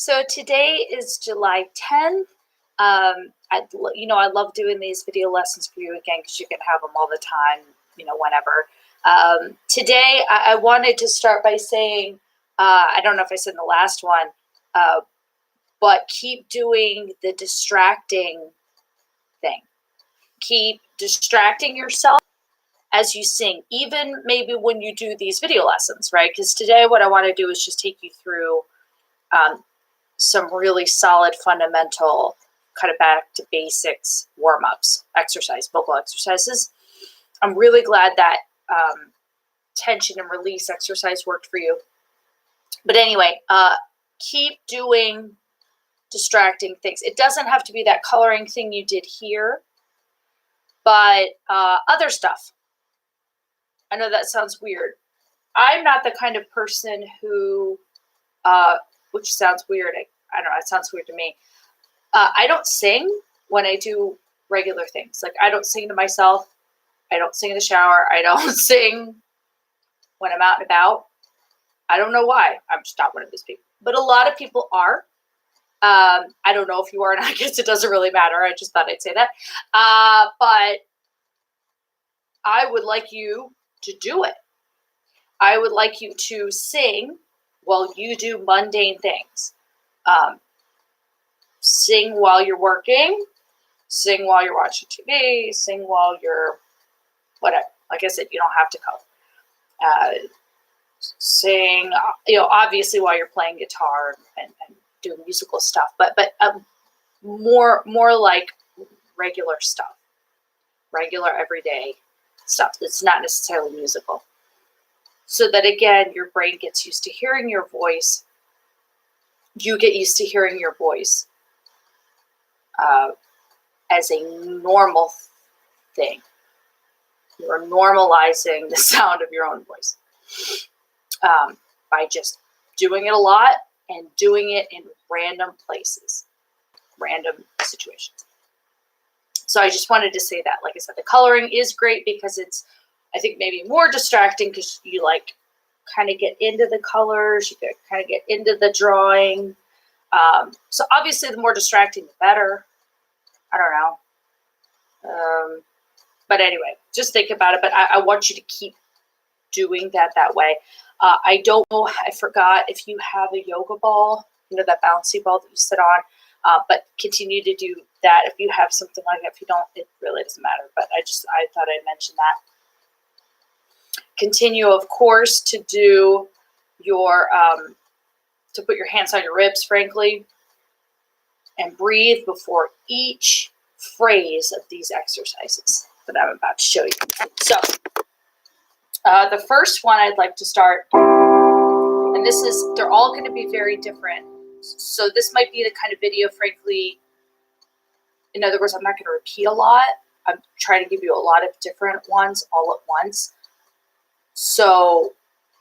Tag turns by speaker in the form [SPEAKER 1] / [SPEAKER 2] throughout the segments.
[SPEAKER 1] So today is July 10th. I love doing these video lessons for you again because you can have them all the time, whenever. Today, I wanted to start by saying, I don't know if I said in the last one, but keep doing the distracting thing. Keep distracting yourself as you sing, even maybe when you do these video lessons, right? Because today what I want to do is just take you through some really solid fundamental kind of back to basics warm-ups, vocal exercises. I'm really glad that tension and release exercise worked for you. But anyway, keep doing distracting things. It doesn't have to be that coloring thing you did here, but other stuff. I know that sounds weird. I'm not the kind of person who, which sounds weird. I don't know, it sounds weird to me. I don't sing when I do regular things. Like, I don't sing to myself. I don't sing in the shower. I don't sing when I'm out and about. I don't know why. I'm just not one of those people. But a lot of people are. I don't know if you are or not. I guess it doesn't really matter. I just thought I'd say that. But I would like you to do it. I would like you to sing while you do mundane things. Sing while you're working, sing while you're watching TV, sing while you're whatever. Like I said, you don't have to color. Sing, obviously while you're playing guitar and doing musical stuff, but more like regular stuff, regular everyday stuff that's not necessarily musical. So that, again, your brain gets used to hearing your voice. You get used to hearing your voice as a normal thing. You're normalizing the sound of your own voice by just doing it a lot and doing it in random places, random situations. So I just wanted to say that. Like I said, the coloring is great because it's, I think, maybe more distracting because you kind of get into the colors, you kind of get into the drawing. So obviously the more distracting, the better. I don't know. But anyway, just think about it. But I want you to keep doing that way. I don't know, I forgot if you have a yoga ball, that bouncy ball that you sit on, but continue to do that. If you have something like that, if you don't, it really doesn't matter. But I thought I'd mention that. Continue, of course, to do your, to put your hands on your ribs, frankly, and breathe before each phrase of these exercises that I'm about to show you. So, the first one I'd like to start, and they're all going to be very different. So this might be the kind of video, frankly, in other words, I'm not going to repeat a lot. I'm trying to give you a lot of different ones all at once. So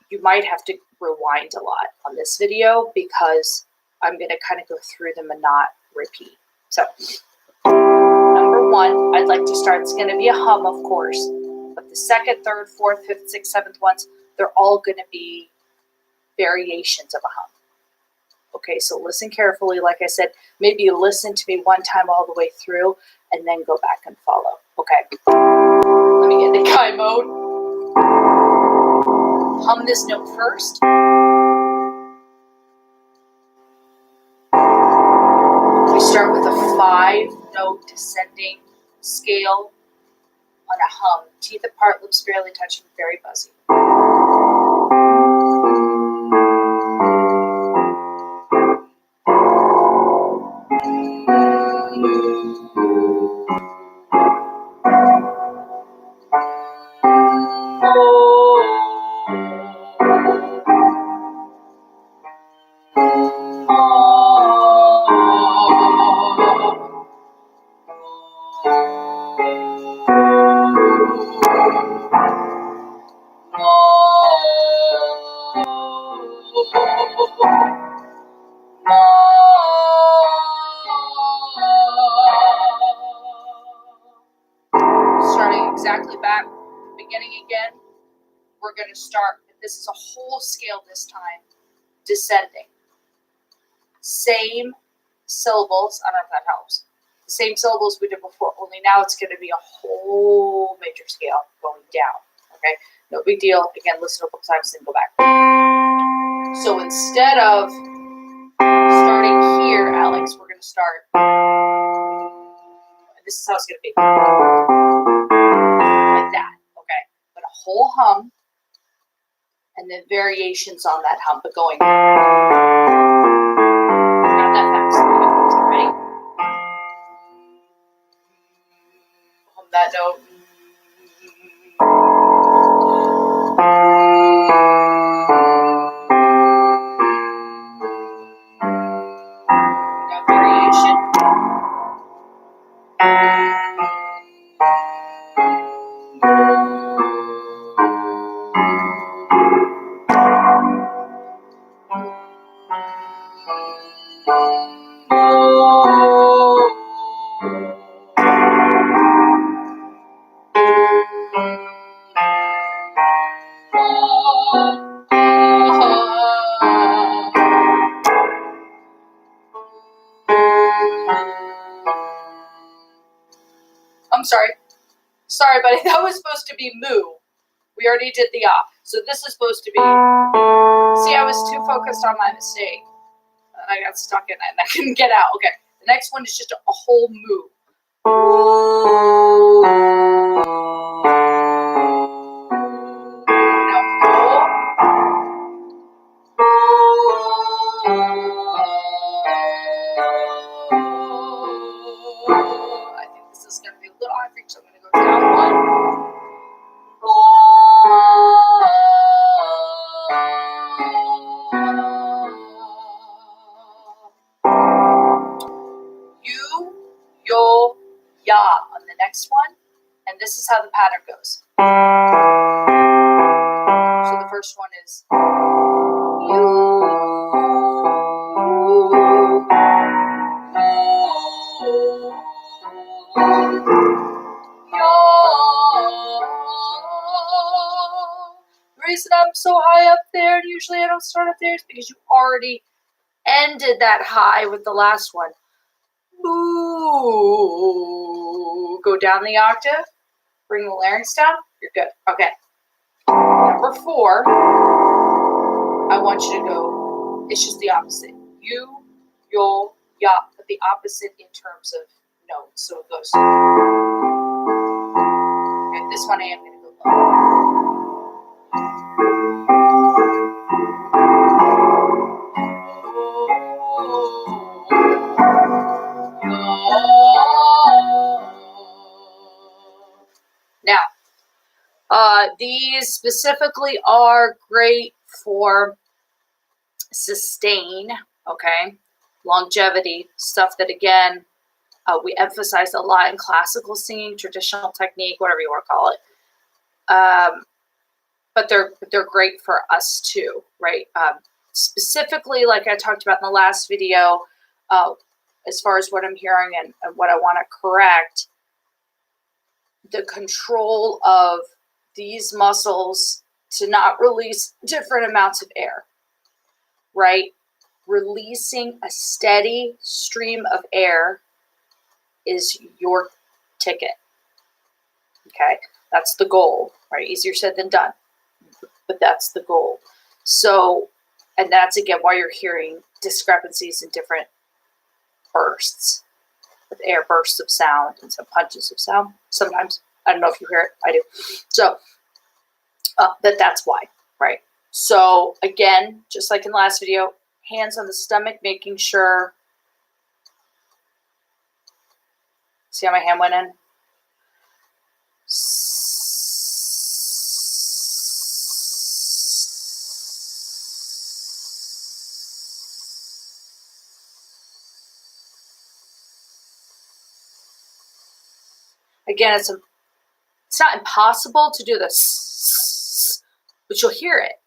[SPEAKER 1] you might have to rewind a lot on this video because I'm going to kind of go through them and not repeat. So number one, I'd like to start. It's going to be a hum, of course, but the second, third, fourth, fifth, sixth, seventh ones, they're all going to be variations of a hum. Okay, so listen carefully. Like I said, maybe you listen to me one time all the way through and then go back and follow. Okay, let me get into guy mode. Hum this note first. We start with a 5-note descending scale on a hum. Teeth apart, lips barely touching, very buzzy. Starting exactly back, beginning again, we're going to start, this is a whole scale this time, descending. same syllables. I don't know if that helps. The same syllables we did before, only now it's going to be a whole major scale going down. Okay, no big deal. Again, listen a couple times, then go back. So instead of starting here, Alex, we're going to start. This is how it's going to be. Like that. Okay, but a whole hum, and then variations on that hum, but going. Not that fast. Ready? On that note. Got variation. I'm sorry. Sorry, buddy. That was supposed to be moo. We already did the ah. So this is supposed to be. See, I was too focused on my mistake. I got stuck in it and I couldn't get out. Okay. The next one is just a whole moo. I think this is going to be a little high for you, so I'm going to go down one. You, yo, ya on the next one, and this is how the pattern goes. So the first one is The reason I'm so high up there, and usually I don't start up there, is because you already ended that high with the last one. Ooh. Go down the octave, bring the larynx down, you're good. Okay. Number 4, I want you to go, it's just the opposite. You, yo, ya, but the opposite in terms of notes. So it goes. Okay, this one I am going to go low. Now, these specifically are great for sustain, okay, longevity, stuff that, again, we emphasize a lot in classical singing, traditional technique, whatever you want to call it. But they're great for us too, right? Specifically, like I talked about in the last video, as far as what I'm hearing and what I want to correct, the control of these muscles to not release different amounts of air, right? Releasing a steady stream of air is your ticket, okay? That's the goal, right? Easier said than done, but that's the goal. So, and that's, again, why you're hearing discrepancies in different bursts with air, bursts of sound and some punches of sound sometimes. I don't know if you hear it. I do. So, that's why, right? So, again, just like in the last video, hands on the stomach, making sure. See how my hand went in? Again, it's not impossible to do this, but you'll hear it.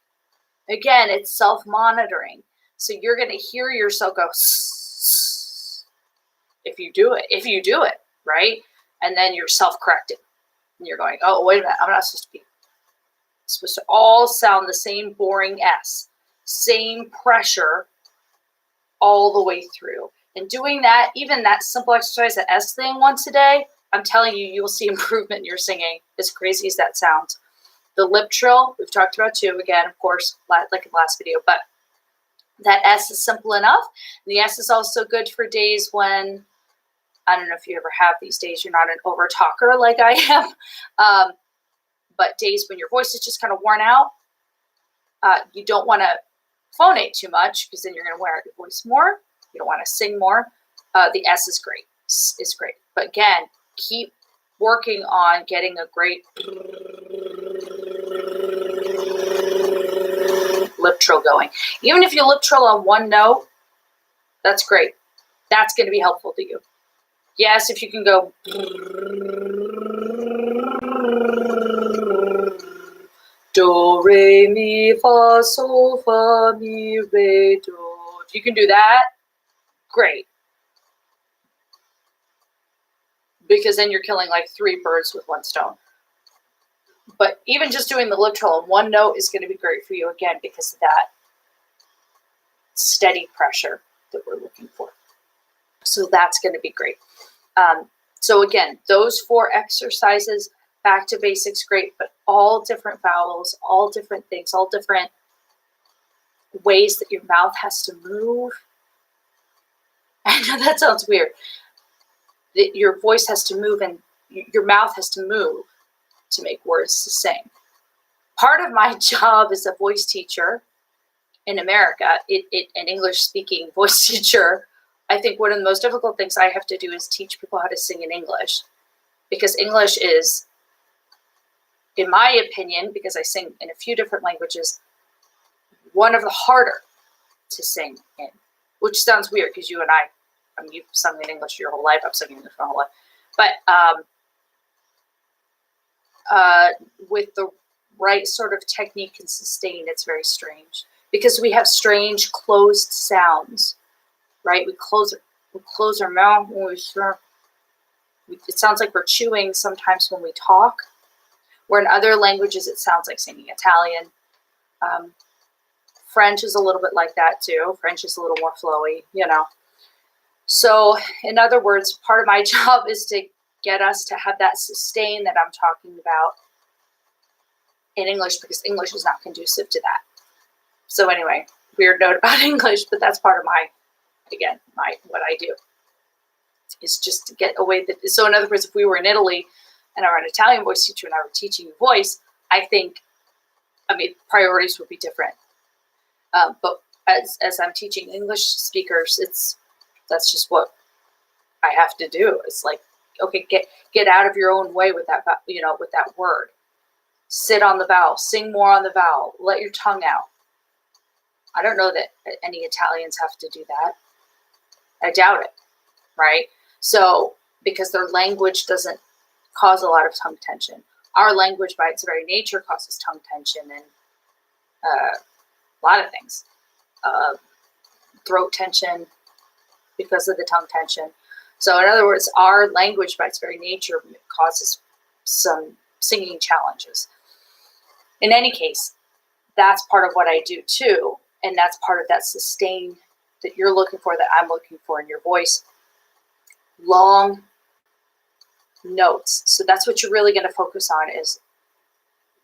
[SPEAKER 1] Again, it's self-monitoring. So you're going to hear yourself go if you do it, right? And then you're self-correcting. And you're going, oh, wait a minute, I'm not supposed to be. It's supposed to all sound the same boring S. Same pressure, all the way through. And doing that, even that simple exercise, the S thing once a day, I'm telling you, you will see improvement in your singing, as crazy as that sounds. The lip trill, we've talked about too, again, of course, like in the last video, but that S is simple enough. And the S is also good for days when, I don't know if you ever have these days, you're not an over talker like I am, but days when your voice is just kind of worn out, you don't want to phonate too much because then you're going to wear out your voice more. You don't want to sing more. The S is great. Is great. But again, keep working on getting a great lip trill going. Even if you lip trill on one note, that's great. That's going to be helpful to you. Yes, if you can go do, re, mi, fa, sol, fa, mi, re, do. If you can do that, great. Because then you're killing like 3 birds with 1 stone. But even just doing the lip trill on one note is going to be great for you, again, because of that steady pressure that we're looking for. So that's going to be great. So again, those 4 exercises, back to basics, great, but all different vowels, all different things, all different ways that your mouth has to move. I know that sounds weird. That your voice has to move and your mouth has to move to make words to sing. Part of my job as a voice teacher in America, an English-speaking voice teacher, I think one of the most difficult things I have to do is teach people how to sing in English. Because English is, in my opinion, because I sing in a few different languages, one of the harder to sing in. Which sounds weird because you and I mean, you've sung in English your whole life. I've sung in English my whole life. But with the right sort of technique and sustain, it's very strange. Because we have strange closed sounds, right? We close our mouth when we swear. It sounds like we're chewing sometimes when we talk. Where in other languages, it sounds like singing Italian. French is a little bit like that too. French is a little more flowy, you know. So in other words, part of my job is to get us to have that sustain that I'm talking about in English, because English is not conducive to that. So anyway, weird note about English, but that's part of my, again, what I do is just to get away. So in other words, if we were in Italy and I were an Italian voice teacher and I were teaching voice, I mean, priorities would be different. But as I'm teaching English speakers, that's just what I have to do. It's like, okay, get out of your own way with that, you know, with that word. Sit on the vowel, sing more on the vowel, let your tongue out. I don't know that any Italians have to do that. I doubt it, right? So, because their language doesn't cause a lot of tongue tension. Our language, by its very nature, causes tongue tension and a lot of things. Throat tension because of the tongue tension. So in other words, our language, by its very nature, causes some singing challenges. In any case, that's part of what I do too. And that's part of that sustain that you're looking for, that I'm looking for in your voice. Long notes. So that's what you're really going to focus on, is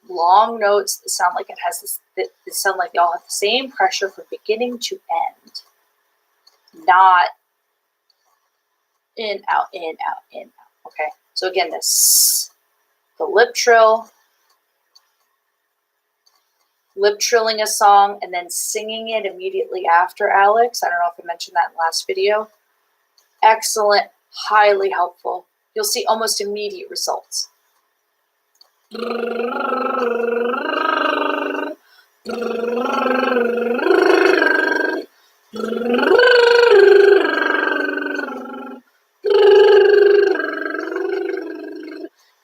[SPEAKER 1] long notes that sound like it has this, that sound like they all have the same pressure from beginning to end. Not in, out, in, out, in, out. Okay. So again, the lip trill, lip trilling a song and then singing it immediately after, Alex. I don't know if I mentioned that in the last video. Excellent, highly helpful. You'll see almost immediate results.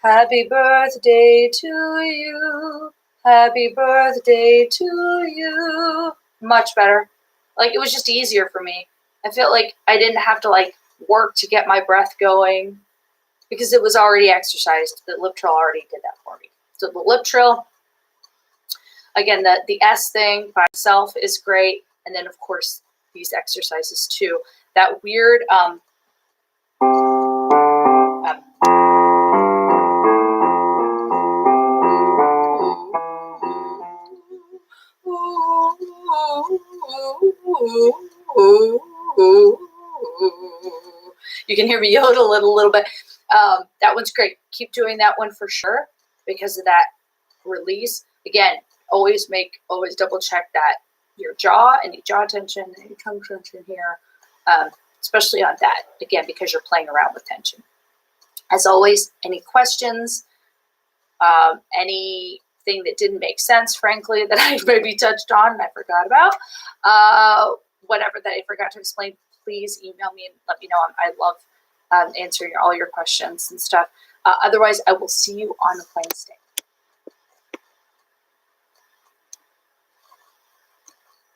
[SPEAKER 1] Happy birthday to you. Happy birthday to you. Much better. Like, it was just easier for me. I felt like I didn't have to like work to get my breath going because it was already exercised. The lip trill already did that for me. So the lip trill, again, the S thing by itself is great. And then of course these exercises too. That weird you can hear me yodel it a little bit. That one's great. Keep doing that one for sure because of that release. Again, always double check that your jaw, any jaw tension, any tongue tension here, especially on that, again, because you're playing around with tension. As always, any questions, anything that didn't make sense, frankly, that I maybe touched on and I forgot about, whatever that I forgot to explain, please email me and let me know. I love answering all your questions and stuff. Otherwise, I will see you on Wednesday.